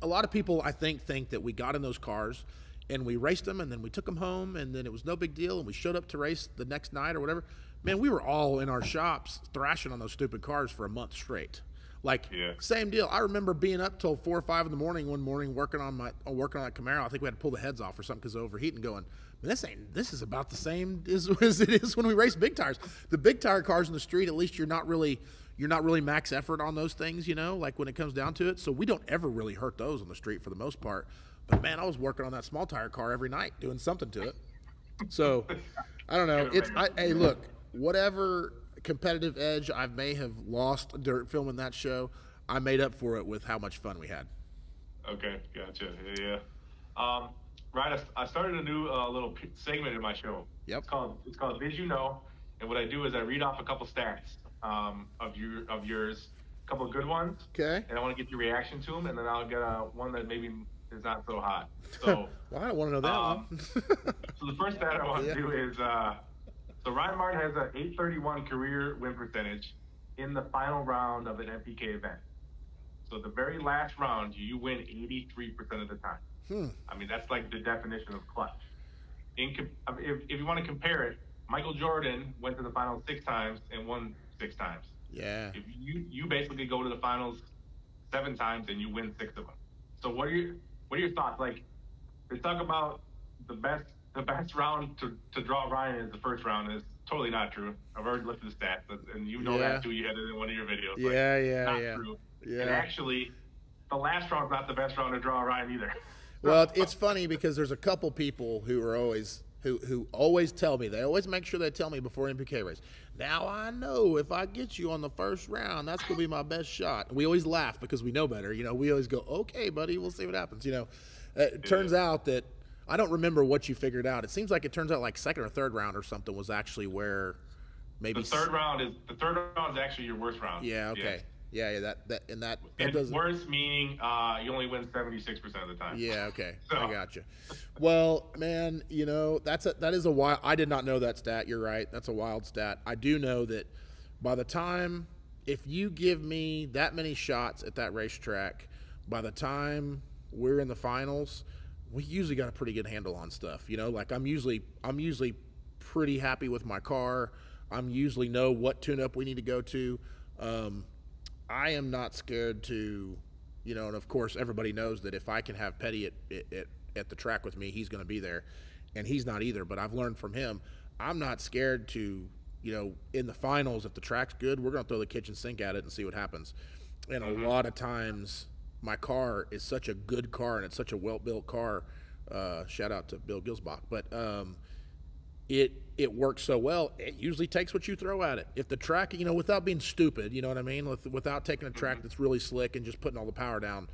a lot of people, I think that we got in those cars and we raced them, and then we took them home, and then it was no big deal, and we showed up to race the next night or whatever. Man, we were all in our shops thrashing on those stupid cars for a month straight. Like, same deal. I remember being up till 4 or 5 in the morning one morning working on that Camaro. I think we had to pull the heads off or something because it was overheating. Going, man, this is about the same as it is when we race big tires. The big tire cars in the street, at least you're not really max effort on those things, like when it comes down to it. So we don't ever really hurt those on the street for the most part. But man, I was working on that small tire car every night, doing something to it. So I don't know. Hey, look, whatever competitive edge I may have lost during filming that show, I made up for it with how much fun we had. Okay, gotcha. Yeah. Right, I started a new little segment in my show. Yep. It's called Did You Know? And what I do is I read off a couple stats of yours, a couple of good ones. Okay. And I want to get your reaction to them, and then I'll get one that maybe is not so hot. So well, I don't want to know that one. So the first stat I want to do is so Ryan Martin has an 831 career win percentage in the final round of an NPK event. So the very last round, you win 83% of the time. I mean, that's like the definition of clutch. If you want to compare it, Michael Jordan went to the finals 6 times and won 6 times. Yeah. If you basically go to the finals 7 times and you win 6 of them. So what are your thoughts? Like, they talk about the best round to draw Ryan is the first round. Is totally not true. I've already looked at the stats, and you know that too. You had it in one of your videos. Not true. Yeah. And actually, the last round's not the best round to draw Ryan either. Well, it's funny because there's a couple people who are always who always tell me, they always make sure they tell me before NPK race, now I know if I get you on the first round, that's going to be my best shot. And we always laugh because we know better. We always go, okay, buddy, we'll see what happens. It turns out that I don't remember what you figured out. It seems like it turns out like second or third round or something was actually where maybe the third round is actually your worst round. Yeah. Okay. Yeah. That doesn't. Worse meaning you only win 76% of the time. Yeah. Okay. So. I got you. Well, man, that is a wild. I did not know that stat. You're right. That's a wild stat. I do know that by the time, if you give me that many shots at that racetrack, by the time we're in the finals, we usually got a pretty good handle on stuff. Like I'm usually pretty happy with my car. I'm usually know what tune-up we need to go to. I am not scared to, and of course everybody knows that if I can have Petty at the track with me, he's going to be there, and he's not either. But I've learned from him, I'm not scared to, in the finals, if the track's good, we're going to throw the kitchen sink at it and see what happens. And a lot of times, my car is such a good car and it's such a well-built car. Shout out to Bill Gilsbach, but it works so well. It usually takes what you throw at it. If the track, without being stupid, you know what I mean, without taking a track that's really slick and just putting all the power down.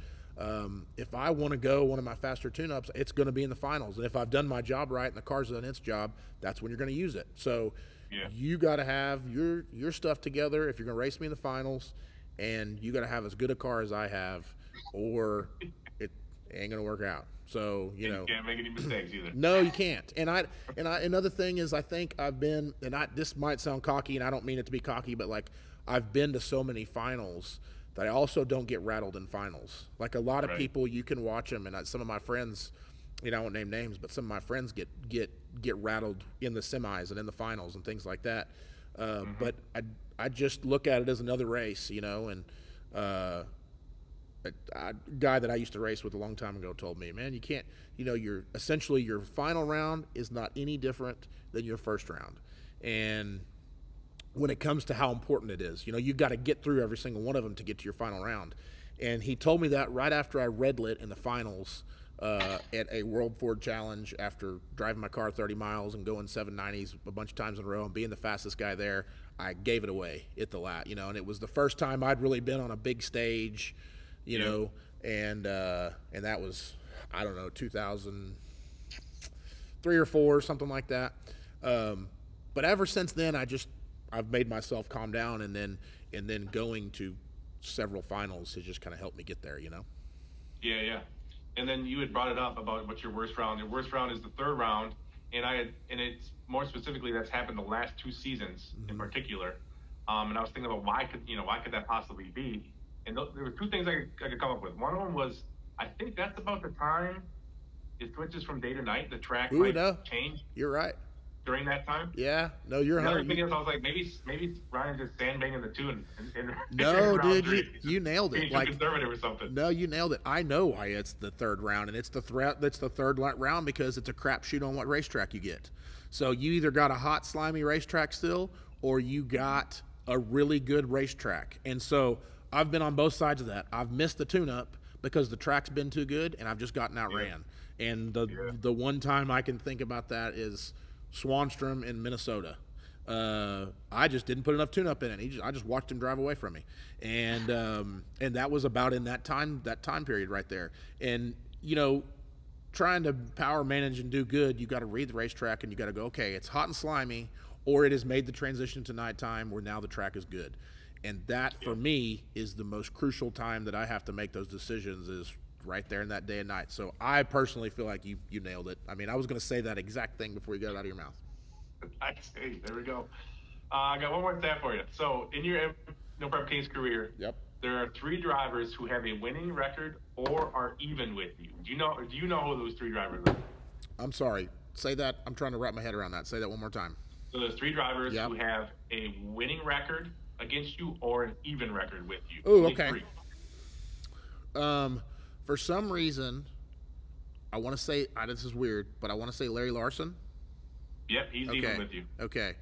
If I want to go one of my faster tune-ups, it's going to be in the finals. And if I've done my job right and the car's done its job, that's when you're going to use it. So you got to have your stuff together if you're going to race me in the finals, and you got to have as good a car as I have, or it ain't going to work out. So, you can't make any mistakes either. No, you can't. And another thing is, I think I've been, this might sound cocky, and I don't mean it to be cocky, but like I've been to so many finals that I also don't get rattled in finals. Like a lot of Right. people, you can watch them, and some of my friends, I won't name names, but some of my friends get rattled in the semis and in the finals and things like that. But I just look at it as another race, and a guy that I used to race with a long time ago told me, man, you can't, your final round is not any different than your first round. And when it comes to how important it is, you've got to get through every single one of them to get to your final round. And he told me that right after I red lit in the finals at a World Ford Challenge after driving my car 30 miles and going 790s a bunch of times in a row and being the fastest guy there. I gave it away at the lat, and it was the first time I'd really been on a big stage, and that was, I don't know, 2003 or 4, something like that. But ever since then, I've made myself calm down, and then going to several finals has just kind of helped me get there, Yeah. And then you had brought it up about what's your worst round. Your worst round is the third round, and it's more specifically that's happened the last 2 seasons in particular. And I was thinking about why could that possibly be? And there were 2 things I could come up with. One of them was, I think that's about the time it switches from day to night. The track might change. You're right. During that time. Yeah. No, you're the other 100. thing is, I was like, maybe Ryan just sandbanging the 2 and no, dude, you nailed it. Being like conservative or something. No, you nailed it. I know why it's the third round, and it's the third round because it's a crapshoot on what racetrack you get. So you either got a hot, slimy racetrack still, or you got a really good racetrack. And so I've been on both sides of that. I've missed the tune-up because the track's been too good, and I've just gotten outran. Yeah. And the one time I can think about that is Swanstrom in Minnesota. I just didn't put enough tune-up in it. I just watched him drive away from me, and that was about in that time period right there. And trying to power manage and do good, you got to read the racetrack and you got to go, okay, it's hot and slimy, or it has made the transition to nighttime where now the track is good. And that for me is the most crucial time that I have to make those decisions, is right there in that day and night. So I personally feel like you nailed it. I mean, I was going to say that exact thing before you got it out of your mouth. I see. There we go. I got one more stat for you. So in your No Prep Kings career, there are 3 drivers who have a winning record or are even with you. Do you know who those 3 drivers are? I'm sorry. Say that. I'm trying to wrap my head around that. Say that one more time. So there's 3 drivers who have a winning record against you or an even record with you. Oh, okay. 3. For some reason, I want to say, this is weird, but I want to say Larry Larson. Yep, he's even with you. Okay.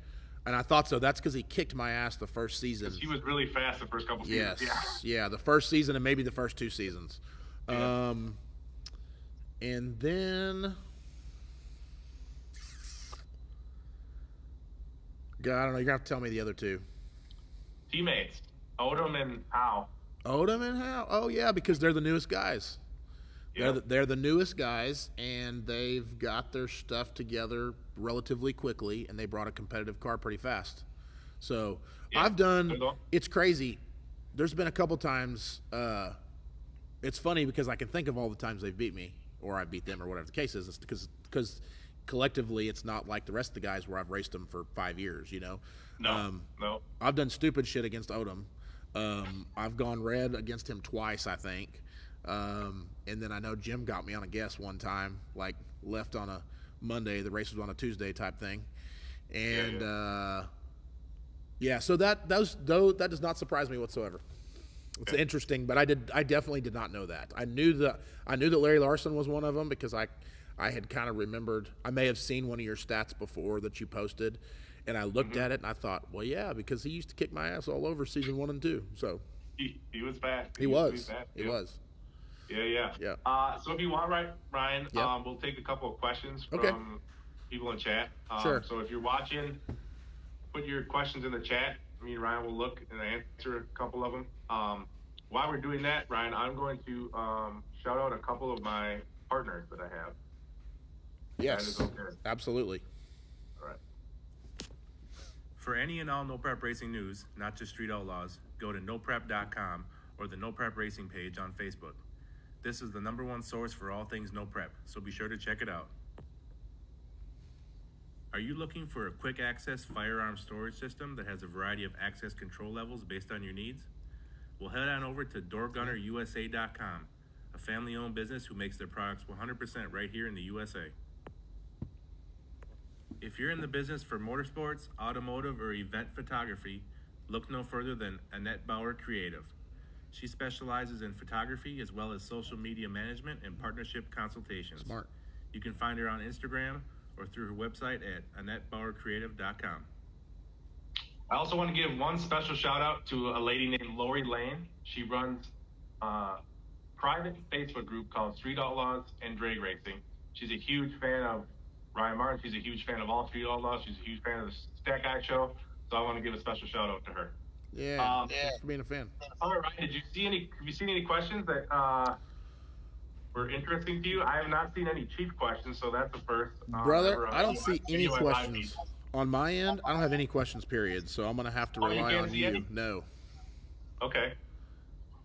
And I thought so. That's because he kicked my ass the first season. He was really fast the first couple seasons. Yeah, the first season and maybe the first 2 seasons. Yeah. And then, God, I don't know. You're going to have to tell me the other 2. Teammates, Odom and Howe. Odom and Howe? Oh, yeah, because they're the newest guys. Yep. They're the newest guys, and they've got their stuff together relatively quickly, and they brought a competitive car pretty fast. So it's crazy. There's been a couple times, it's funny because I can think of all the times they've beat me, or I beat them, or whatever the case is. It's because collectively it's not like the rest of the guys where I've raced them for 5 years, No. I've done stupid shit against Odom. I've gone red against him twice, I think. And then I know Jim got me on a guess one time, like left on a Monday, the race was on a Tuesday type thing. And so that does not surprise me whatsoever. It's interesting, but I definitely did not know that. I knew that Larry Larson was one of them because I had kind of remembered, I may have seen one of your stats before that you posted, and I looked at it and I thought, well, yeah, because he used to kick my ass all over season 1 and 2. So he was fast. He was. Yeah. So if you want, Ryan, we'll take a couple of questions from people in chat. Sure. So if you're watching, put your questions in the chat. Me and Ryan will look and answer a couple of them. While we're doing that, Ryan, I'm going to shout out a couple of my partners that I have. Yes, absolutely. All right. For any and all No Prep Racing news, not just Street Outlaws, go to noprep.com or the No Prep Racing page on Facebook. This is the #1 source for all things No Prep, so be sure to check it out. Are you looking for a quick access firearm storage system that has a variety of access control levels based on your needs? Well, head on over to DoorGunnerUSA.com, a family-owned business who makes their products 100% right here in the USA. If you're in the business for motorsports, automotive, or event photography, look no further than Annette Bauer Creative. She specializes in photography as well as social media management and partnership consultations. Smart. You can find her on Instagram or through her website at AnnetteBauerCreative.com. I also want to give one special shout out to a lady named Lori Lane. She runs a private Facebook group called Street Outlaws and Drag Racing. She's a huge fan of Ryan Martin. She's a huge fan of all Street Outlaws. She's a huge fan of the Stat Guy show. So I want to give a special shout out to her. Yeah, thanks for being a fan. All right. Have you seen any questions that were interesting to you? I have not seen any Chief questions, so that's the first. Brother, I don't see any questions. On my end, I don't have any questions, period. So I'm going to have to rely on you. No. Okay.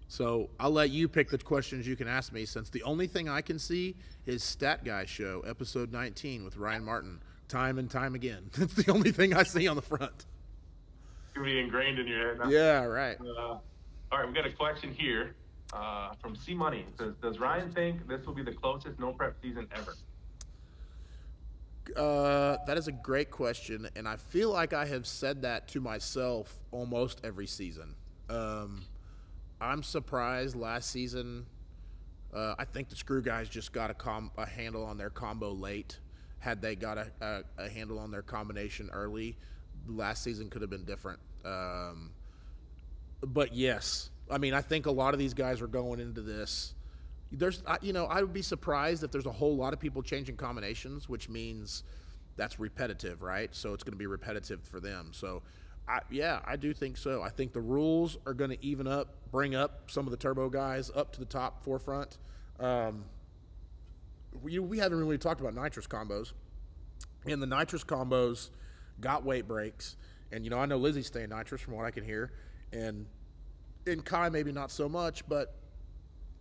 So I'll let you pick the questions you can ask me, since the only thing I can see is Stat Guy Show, episode 19 with Ryan Martin, time and time again. That's the only thing I see on the front. It's going to be ingrained in your head now. Yeah, right. All right, we got a question here from C Money. It says, does Ryan think this will be the closest no prep season ever? That is a great question, and I feel like I have said that to myself almost every season. I'm surprised last season. I think the Screw guys just got a handle on their combo late. Had they got a handle on their combination early, last season could have been different. But yes, I mean, I think a lot of these guys are going into this. I would be surprised if there's a whole lot of people changing combinations, which means that's repetitive, right? So it's going to be repetitive for them. So, I do think so. I think the rules are going to bring up some of the turbo guys up to the top forefront. We haven't really talked about nitrous combos, and the nitrous combos got weight breaks. And I know Lizzie's staying nitrous from what I can hear, and Kai maybe not so much, but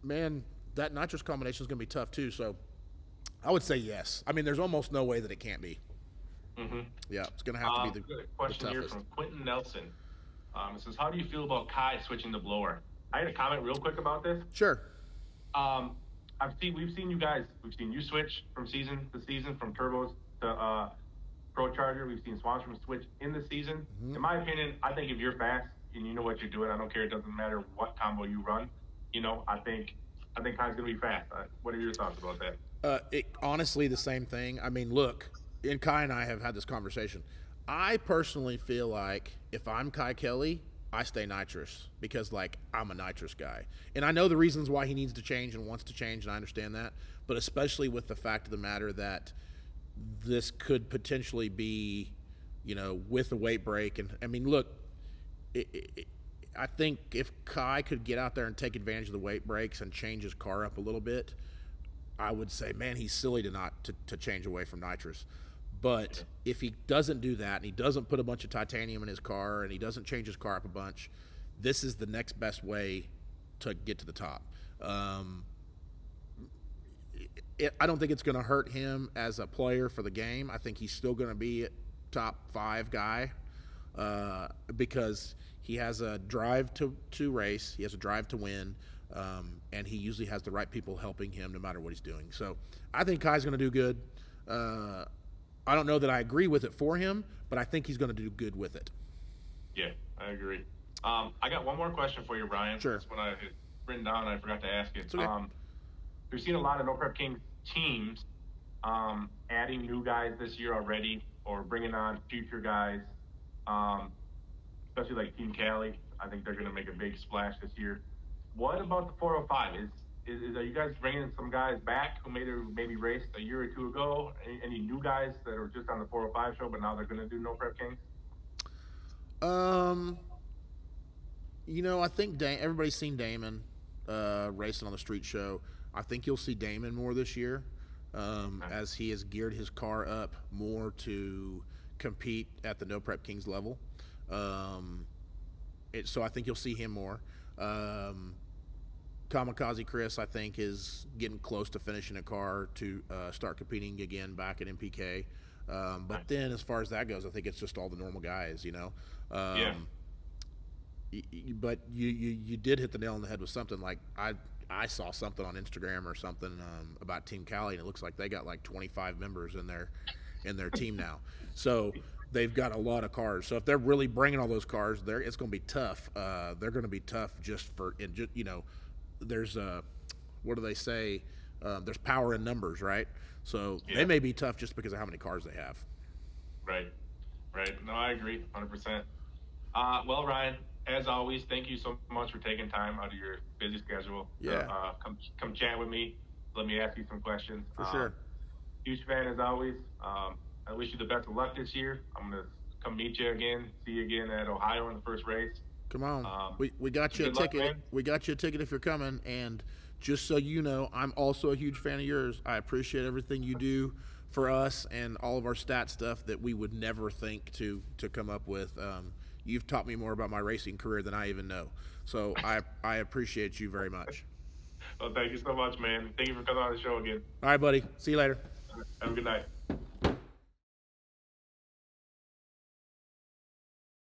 man, that nitrous combination is going to be tough too. So I would say yes. I mean, there's almost no way that it can't be. Mm-hmm. Yeah, it's going to have to be the question here from Quentin Nelson. It says, how do you feel about Kai switching the blower? I had a comment real quick about this. Sure. We've seen you switch from season to season, from turbos to Pro Charger. We've seen Swanstrom switch in the season. Mm-hmm. In my opinion, I think if you're fast and you know what you're doing, I don't care. It doesn't matter what combo you run. I think Kai's going to be fast. What are your thoughts about that? Honestly, the same thing. I mean, look, and Kai and I have had this conversation. I personally feel like if I'm Kai Kelly, I stay nitrous because, I'm a nitrous guy. And I know the reasons why he needs to change and wants to change, and I understand that. But especially with the fact of the matter that this could potentially be, with a weight break. And, I mean, look, I think if Kai could get out there and take advantage of the weight breaks and change his car up a little bit, I would say, man, he's silly to change away from nitrous. But if he doesn't do that and he doesn't put a bunch of titanium in his car and he doesn't change his car up a bunch, this is the next best way to get to the top. I don't think it's going to hurt him as a player for the game. I think he's still going to be a top 5 guy because he has a drive to race. He has a drive to win. And he usually has the right people helping him no matter what he's doing. So I think Kai's going to do good. I don't know that I agree with it for him, but I think he's going to do good with it. Yeah, I agree. I got one more question for you, Brian. Sure. That's what I had written down and I forgot to ask it. Okay. We've seen a lot of No Prep Kings teams adding new guys this year already or bringing on future guys, especially like Team Cali. I think they're going to make a big splash this year. What about the 405? Are you guys bringing some guys back who maybe raced a year or two ago? Any new guys that are just on the 405 show, but now they're going to do No Prep Kings? I think everybody's seen Damon racing on the street show. I think you'll see Damon more this year as he has geared his car up more to compete at the No Prep Kings level. So I think you'll see him more. Kamikaze Chris, I think, is getting close to finishing a car to start competing again back at NPK. But then as far as that goes, I think it's just all the normal guys, Yeah. But you did hit the nail on the head with something. Like I saw something on Instagram or something about Team Cali, and it looks like they got like 25 members in their team now. So they've got a lot of cars. So if they're really bringing all those cars, it's going to be tough. They're going to be tough just for there's what do they say? There's power in numbers, right? So they may be tough just because of how many cars they have. Right. No, I agree 100%. Well, Ryan, as always, thank you so much for taking time out of your busy schedule to come chat with me. Let me ask you some questions. For sure. Huge fan as always. I wish you the best of luck this year. I'm going to come meet you again, see you again at Ohio in the first race. Come on. We got you a ticket. We got you a ticket if you're coming. And just so you know, I'm also a huge fan of yours. I appreciate everything you do for us and all of our stat stuff that we would never think to come up with. You've taught me more about my racing career than I even know. So I appreciate you very much. Well, thank you so much, man. Thank you for coming on the show again. All right, buddy. See you later. Have a good night.